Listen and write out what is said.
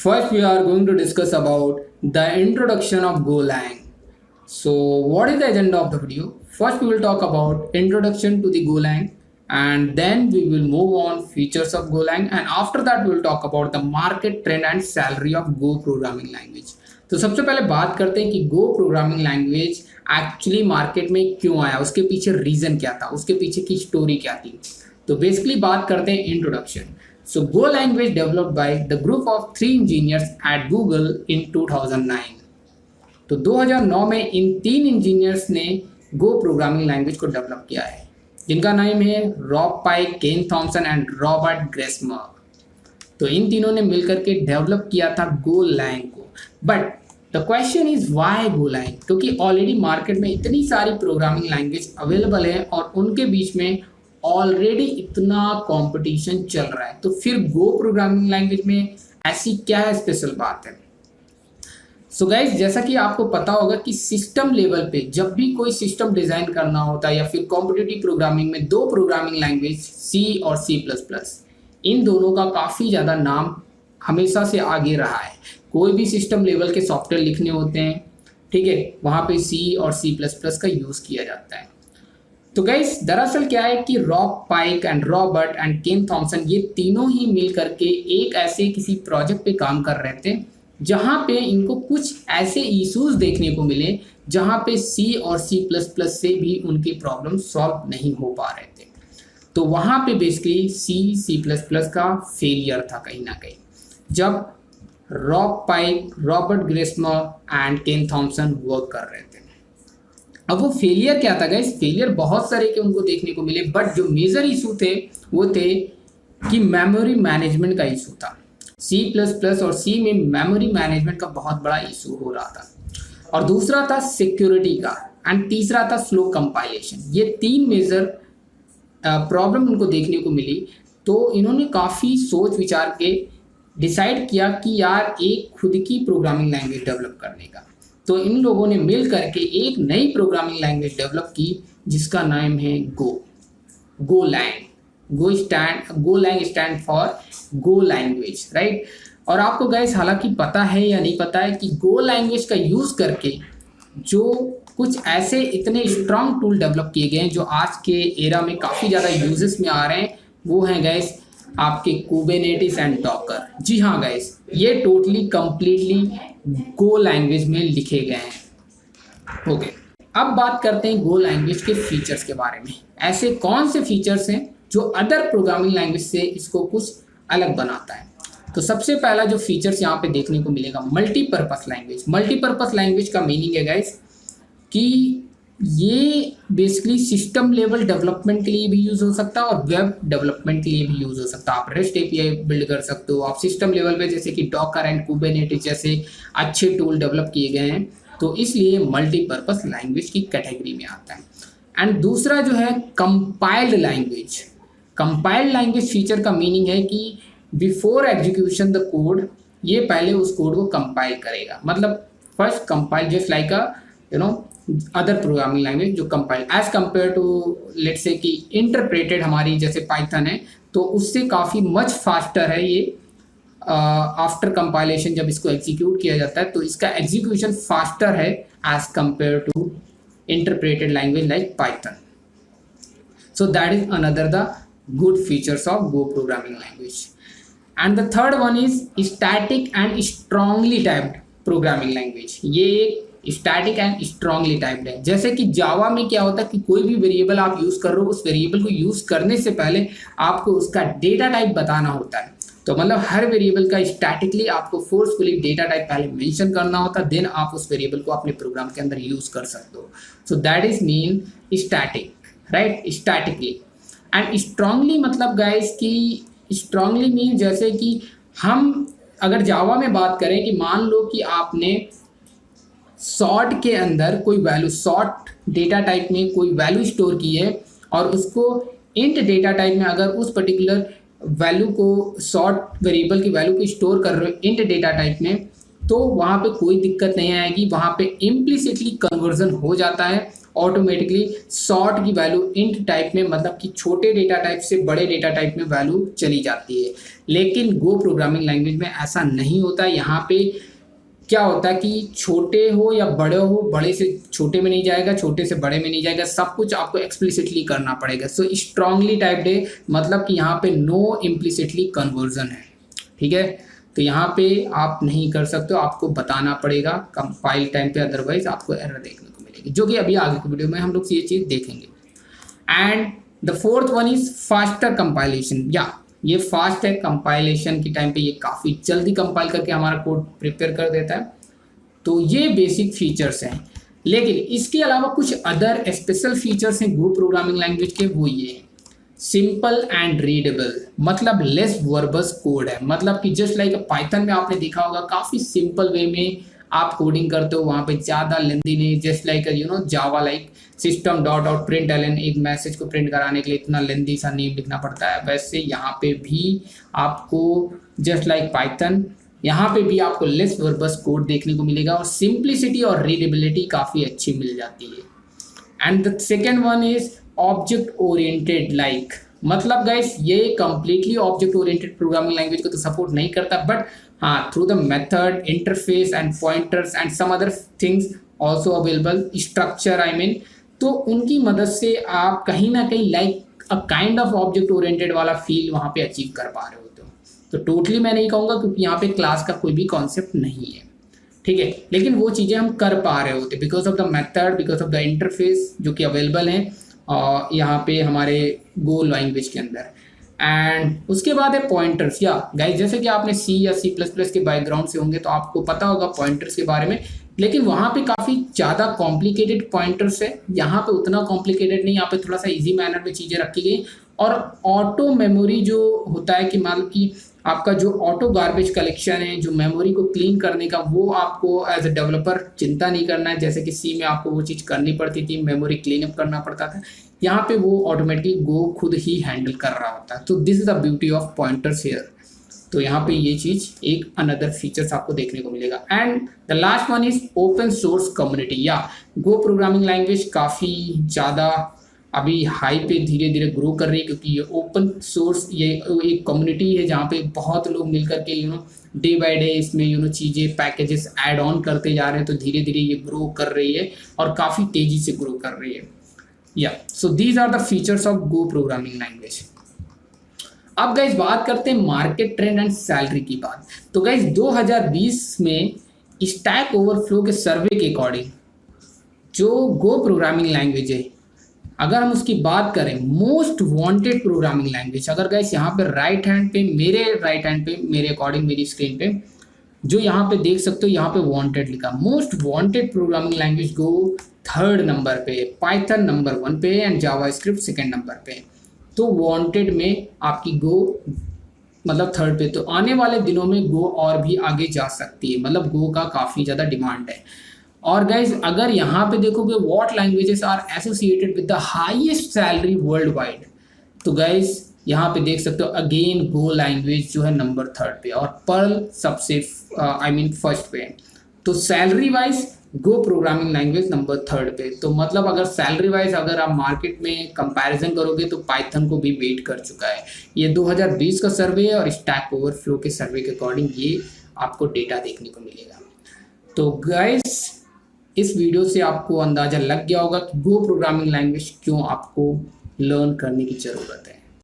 First, we are going to discuss about the introduction of Golang. So, what is the agenda of the video? First, we will talk about introduction to the Golang, and then we will move on features of Golang, and after that, we will talk about the market trend and salary of Go programming language. तो सबसे पहले बात करते हैं कि Go programming language actually market में क्यों आया, उसके पीछे रीजन क्या था, उसके पीछे की स्टोरी क्या थी. तो बेसिकली बात करते हैं introduction. So Go language developed by the group of 3 engineers at Google in 2009. तो 2009 में इन 3 इंजीनियर्स ने Go प्रोग्रामिंग लैंग्वेज को डेवलप किया है, जिनका नाम है Rob Pike, Ken Thompson and Robert Griesemer. तो इन तीनों ने मिलकर के डेवलप किया था Golang को. But the question is why Golang? क्योंकि ऑलरेडी मार्केट में इतनी सारी प्रोग्रामिंग लैंग्वेज अवेलेबल है और उनके बीच में ऑलरेडी इतना कंपटीशन चल रहा है, तो फिर Go प्रोग्रामिंग लैंग्वेज में ऐसी क्या स्पेशल बात है? सो गाइज, जैसा कि आपको पता होगा कि सिस्टम लेवल पे जब भी कोई सिस्टम डिजाइन करना होता है या फिर कॉम्पिटिटिव प्रोग्रामिंग में 2 प्रोग्रामिंग लैंग्वेज C और C++, इन दोनों का काफ़ी ज़्यादा नाम हमेशा से आगे रहा है. कोई भी सिस्टम लेवल के सॉफ्टवेयर लिखने होते हैं, ठीक है, वहाँ पे C और C++ का यूज़ किया जाता है. तो गाइस, दरअसल क्या है कि Rob Pike and Robert and Ken Thompson ये तीनों ही मिल करके एक ऐसे किसी प्रोजेक्ट पे काम कर रहे थे जहाँ पे इनको कुछ ऐसे इश्यूज देखने को मिले जहाँ पे C और C++ से भी उनकी प्रॉब्लम सॉल्व नहीं हो पा रहे थे. तो वहाँ पे बेसिकली C++ का फेलियर था कहीं ना कहीं, जब Rob Pike, Robert Griesemer and Ken Thompson work कर रहे थे. अब वो फेलियर क्या था गाइस? फेलियर बहुत सारे के उनको देखने को मिले, बट जो मेजर इशू थे वो थे कि मेमोरी मैनेजमेंट का इशू था. C++ और C में मेमोरी मैनेजमेंट का बहुत बड़ा इशू हो रहा था, और दूसरा था सिक्योरिटी का, एंड तीसरा था स्लो कंपाइलेशन. ये 3 मेजर प्रॉब्लम उनको देखने को मिली. तो इन्होंने काफ़ी सोच विचार के डिसाइड किया कि यार एक खुद की प्रोग्रामिंग लैंग्वेज डेवलप करने का. तो इन लोगों ने मिल करके एक नई प्रोग्रामिंग लैंग्वेज डेवलप की जिसका नाम है Golang. Golang stand for go language, right. और आपको गाइस हालांकि पता है या नहीं पता है कि गो लैंग्वेज का यूज़ करके जो कुछ ऐसे इतने स्ट्रांग टूल डेवलप किए गए हैं जो आज के एरा में काफ़ी ज़्यादा यूजेस में आ रहे हैं, वो हैं गाइस आपके कुबरनेटिस एंड डॉकर. जी हाँ गाइस, ये टोटली कंप्लीटली गो लैंग्वेज में लिखे गए हैं. ओके, अब बात करते हैं गो लैंग्वेज के फीचर्स के बारे में. ऐसे कौन से फीचर्स हैं जो अदर प्रोग्रामिंग लैंग्वेज से इसको कुछ अलग बनाता है? तो सबसे पहला जो फीचर्स यहाँ पे देखने को मिलेगा, मल्टीपर्पस लैंग्वेज. मल्टीपर्पस लैंग्वेज का मीनिंग है गाइस कि ये बेसिकली सिस्टम लेवल डेवलपमेंट के लिए भी यूज़ हो सकता है और वेब डेवलपमेंट के लिए भी यूज़ हो सकता है. आप रेस्ट एपीआई बिल्ड कर सकते हो, आप सिस्टम लेवल पे जैसे कि डॉकर एंड कुबरनेटिस जैसे अच्छे टूल डेवलप किए गए हैं, तो इसलिए मल्टीपर्पस लैंग्वेज की कैटेगरी में आता है. एंड दूसरा जो है compiled language. Compiled language feature का मीनिंग है कि बिफोर एग्जीक्यूशन द कोड, ये पहले उस कोड को कंपाइल करेगा. मतलब first compile just like a other programming language जो compile as compare to let's say कि इंटरप्रेटेड हमारी जैसे पाइथन है, तो उससे काफ़ी मच फास्टर है ये. आफ्टर कंपाइलेशन जब इसको एग्जीक्यूट किया जाता है तो इसका एग्जीक्यूशन फास्टर है as compare to interpreted language like Python. So that is another the good features of Go programming language. And the third one is static and strongly typed programming language. ये एक static and strongly typed है. जैसे कि जावा में क्या होता है कि कोई भी वेरिएबल आप यूज़ कर रहे हो, उस वेरिएबल को यूज़ करने से पहले आपको उसका डेटा टाइप बताना होता है. तो मतलब हर वेरिएबल का स्टैटिकली आपको फोर्सफुली डेटा टाइप पहले मेंशन करना होता है, देन आप उस वेरिएबल को अपने प्रोग्राम के अंदर यूज़ कर सकते हो. सो that is mean static, right, statically. And strongly मतलब गाइस कि स्ट्रांगली मीन जैसे कि हम अगर जावा में बात करें कि मान लो कि आपने सॉर्ट के अंदर कोई वैल्यू, सॉर्ट डेटा टाइप में कोई वैल्यू स्टोर की है और उसको इंट डेटा टाइप में अगर उस पर्टिकुलर वैल्यू को, सॉर्ट वेरिएबल की वैल्यू को स्टोर कर रहे हो इंट डेटा टाइप में, तो वहाँ पे कोई दिक्कत नहीं आएगी, वहाँ पे इम्प्लिसिटली कन्वर्जन हो जाता है ऑटोमेटिकली। सॉर्ट की वैल्यू इंट टाइप में, मतलब कि छोटे डेटा टाइप से बड़े डेटा टाइप में वैल्यू चली जाती है। लेकिन गो प्रोग्रामिंग लैंग्वेज में ऐसा नहीं होता। यहाँ पे क्या होता है कि छोटे हो या बड़े हो, बड़े से छोटे में नहीं जाएगा, छोटे से बड़े में नहीं जाएगा, सब कुछ आपको एक्सप्लिसिटली करना पड़ेगा। सो स्ट्रांगली टाइप्ड है, मतलब कि यहाँ पे नो इम्प्लिसिटली कन्वर्जन है, ठीक है। तो यहाँ पे आप नहीं कर सकते हो, आपको बताना पड़ेगा कंपाइल टाइम पे, अदरवाइज आपको एरर देखने को मिलेगी, जो कि अभी आगे की वीडियो में हम लोग ये चीज़ देखेंगे। And the fourth one is faster compilation. या ये फास्ट है, कंपाइलेशन की टाइम पे ये काफ़ी जल्दी कंपाइल करके हमारा कोड प्रिपेयर कर देता है। तो ये बेसिक फीचर्स हैं। लेकिन इसके अलावा कुछ अदर स्पेशल फीचर्स हैं गो प्रोग्रामिंग लैंग्वेज के, वो ये हैं सिंपल एंड रीडेबल, मतलब लेस वर्बस कोड है। मतलब कि जस्ट लाइक पाइथन में आपने देखा होगा काफ़ी सिंपल वे में आप कोडिंग करते हो, वहाँ पे ज़्यादा लेंदी नहीं, just like Java like system dot out println, एक मैसेज को प्रिंट कराने के लिए इतना लेंदी सा नेम लिखना पड़ता है। वैसे यहाँ पे भी आपको जस्ट लाइक पाइथन, यहाँ पे भी आपको लेस वर्बस कोड देखने को मिलेगा और सिंप्लिसिटी और रीडेबिलिटी काफ़ी अच्छी मिल जाती है। And the second one is object oriented like, मतलब गाइस ये completely object oriented programming language को तो सपोर्ट नहीं करता, बट हाँ through the method, interface and pointers and some other things also available, structure I mean, तो उनकी मदद से आप कहीं ना कहीं like a kind of object oriented वाला फील वहाँ पे अचीव कर पा रहे होते हो। तो टोटली मैं नहीं कहूँगा क्योंकि यहाँ पे क्लास का कोई भी कॉन्सेप्ट नहीं है, ठीक है, लेकिन वो चीज़ें हम कर पा रहे होते because of the method, because of the interface जो कि अवेलेबल है यहाँ पे हमारे गो लैंग्वेज के अंदर। एंड उसके बाद है पॉइंटर्स। या गाइस जैसे कि आपने सी या सी प्लस प्लस के बैकग्राउंड से होंगे तो आपको पता होगा पॉइंटर्स के बारे में, लेकिन वहाँ पे काफ़ी ज़्यादा कॉम्प्लिकेटेड पॉइंटर्स है। यहाँ पे उतना कॉम्प्लिकेटेड नहीं, यहाँ पे थोड़ा सा इजी मैनर में चीज़ें रखी गई। और ऑटो मेमोरी जो होता है कि मान लो कि आपका जो ऑटो गार्बेज कलेक्शन है, जो मेमोरी को क्लीन करने का, वो आपको एज ए डेवलपर चिंता नहीं करना है। जैसे कि सी में आपको वो चीज़ करनी पड़ती थी, मेमोरी क्लीन अप करना पड़ता था, यहाँ पे वो ऑटोमेटिकली गो खुद ही हैंडल कर रहा होता है। तो this is the beauty of pointers here. तो यहाँ पे ये चीज़ एक अनदर फीचर्स आपको देखने को मिलेगा। And the last one is open source community. या गो प्रोग्रामिंग लैंग्वेज काफ़ी ज़्यादा अभी हाई पे धीरे धीरे ग्रो कर रही है, क्योंकि ये ओपन सोर्स, ये एक कम्युनिटी है जहाँ पे बहुत लोग मिलकर के डे बाय डे इसमें चीज़ें पैकेजेस ऐड ऑन करते जा रहे हैं। तो धीरे धीरे ये ग्रो कर रही है और काफ़ी तेज़ी से ग्रो कर रही है। या so these are the features of Go programming language. अब गाइज बात करते हैं मार्केट ट्रेंड एंड सैलरी की बात। तो गाइज 2020 में स्टैक ओवरफ्लो के सर्वे के अकॉर्डिंग जो गो प्रोग्रामिंग लैंग्वेज है, अगर हम उसकी बात करें मोस्ट वांटेड प्रोग्रामिंग लैंग्वेज, अगर गाइस यहाँ पे राइट हैंड पे मेरे अकॉर्डिंग मेरी स्क्रीन पे जो यहाँ पे देख सकते हो, यहाँ पे वांटेड लिखा, मोस्ट वांटेड प्रोग्रामिंग लैंग्वेज गो थर्ड नंबर पे, पाइथन नंबर 1 पे एंड जावास्क्रिप्ट सेकंड नंबर पे। तो वांटेड में आपकी गो मतलब थर्ड पे। तो आने वाले दिनों में गो और भी आगे जा सकती है, मतलब गो का काफ़ी ज़्यादा डिमांड है। और गाइज अगर यहाँ पे देखोगे what languages are associated with the highest salary world wide, तो गाइज यहाँ पे देख सकते हो अगेन गो लैंग्वेज जो है नंबर 3 पे और पर्ल सबसे फर्स्ट पे। तो सैलरी वाइज गो प्रोग्रामिंग लैंग्वेज नंबर 3 पे। तो मतलब अगर सैलरी वाइज अगर आप मार्केट में कंपैरिजन करोगे तो पाइथन को भी बीट कर चुका है। ये 2020 का सर्वे है और स्टैक ओवरफ्लो के सर्वे के अकॉर्डिंग ये आपको डेटा देखने को मिलेगा। तो गाइस इस वीडियो से आपको अंदाज़ा लग गया होगा कि गो प्रोग्रामिंग लैंग्वेज क्यों आपको लर्न करने की ज़रूरत है।